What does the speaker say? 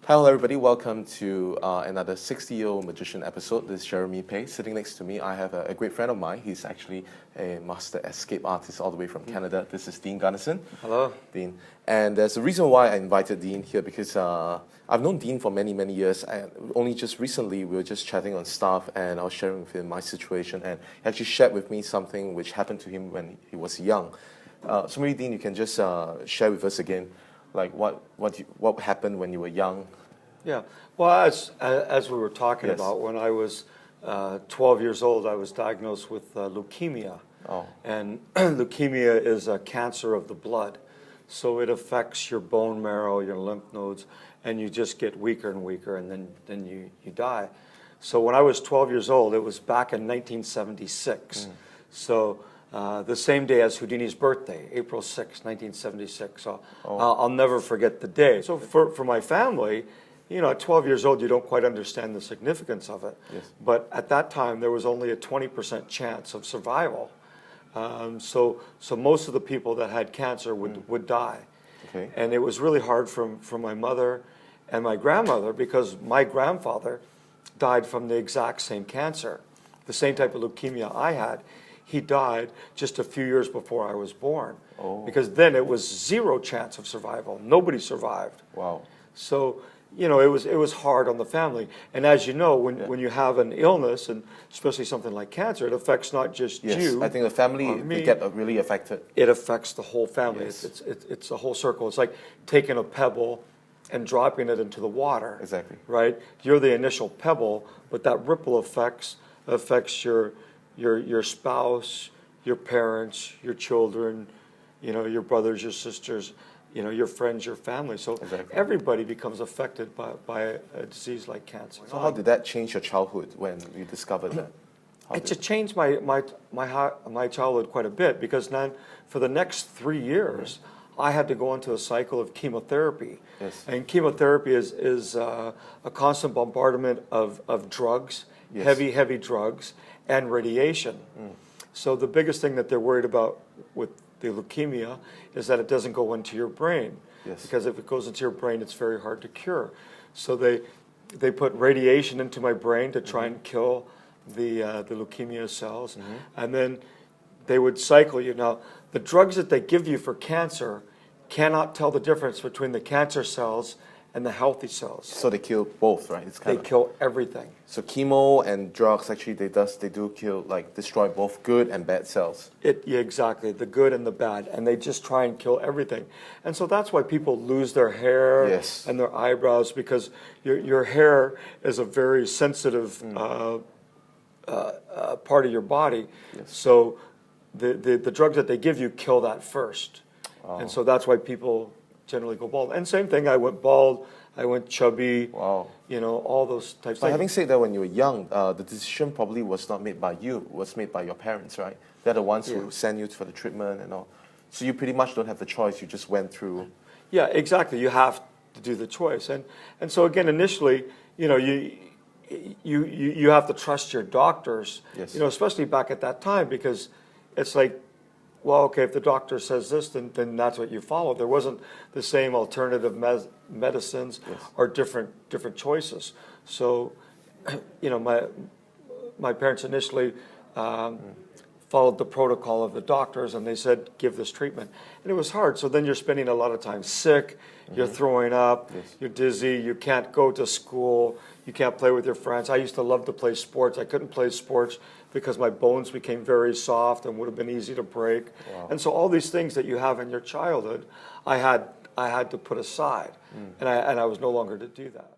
Hello everybody, welcome to another 60-Year-Old Magician episode. This is Jeremy Pei. Sitting next to me, I have a great friend of mine. He's actually a master escape artist all the way from Canada. This is Dean Gunnarson. Hello. Dean. And there's a reason why I invited Dean here because I've known Dean for many, many years. And only just recently, we were just chatting on staff and I was sharing with him my situation. And he actually shared with me something which happened to him when he was young. So maybe, Dean, you can just share with us again like what happened when you were young. Yeah, well, as we were talking about, when I was 12 years old, I was diagnosed with leukemia. Oh. And leukemia is a cancer of the blood. So it affects your bone marrow, your lymph nodes, and you just get weaker and weaker, and then you die. So when I was 12 years old, it was back in 1976. So the same day as Houdini's birthday, April 6, 1976. So I'll never forget the day. So for my family, you know, at 12 years old, you don't quite understand the significance of it. Yes. But at that time, there was only a 20% chance of survival. So most of the people that had cancer would die. Okay. And it was really hard for my mother and my grandmother because my grandfather died from the exact same cancer, the same type of leukemia I had. He died just a few years before I was born. Oh. Because then it was zero chance of survival. Nobody survived. Wow. So, you know, it was hard on the family. And as you know, when you have an illness, and especially something like cancer, it affects not just you. I think the family, they get really affected. It affects the whole family. Yes. It's a whole circle. It's like taking a pebble and dropping it into the water. Exactly. Right? You're the initial pebble, but that ripple affects your spouse, your parents, your children, you know, your brothers, your sisters, you know, your friends, your family. So everybody becomes affected by a disease like cancer. So how did that change your childhood when you discovered that? It just changed my childhood quite a bit because then for the next 3 years, I had to go into a cycle of chemotherapy. Yes. And chemotherapy is a constant bombardment of drugs, heavy drugs, and radiation. So the biggest thing that they're worried about with the leukemia is that it doesn't go into your brain. Yes. Because if it goes into your brain, it's very hard to cure. So they put radiation into my brain to try and kill the leukemia cells. And then they would cycle you. Now, the drugs that they give you for cancer cannot tell the difference between the cancer cells and the healthy cells. So they kill both, right? They kill everything. So chemo and drugs actually they do kill, like destroy both good and bad cells. Yeah, exactly, the good and the bad, and they just try and kill everything. And so that's why people lose their hair and their eyebrows, because your hair is a very sensitive part of your body. Yes. So the drugs that they give you kill that first. And so that's why people generally go bald. And same thing, I went bald, I went chubby, you know, all those types of things. Having said that, when you were young, the decision probably was not made by you, it was made by your parents, right? They're the ones who send you for the treatment and all. So you pretty much don't have the choice, you just went through. Yeah, exactly, you have to do the choice. And so again, initially, you know, you have to trust your doctors, you know, especially back at that time, because it's like, well, okay, if the doctor says this, then that's what you follow. There wasn't the same alternative medicines or different choices. So, you know, my parents initially followed the protocol of the doctors, and they said, give this treatment. And it was hard. So then you're spending a lot of time sick, you're throwing up, you're dizzy, you can't go to school, you can't play with your friends. I used to love to play sports. I couldn't play sports because my bones became very soft and would have been easy to break. And so all these things that you have in your childhood, I had to put aside, and I was no longer to do that.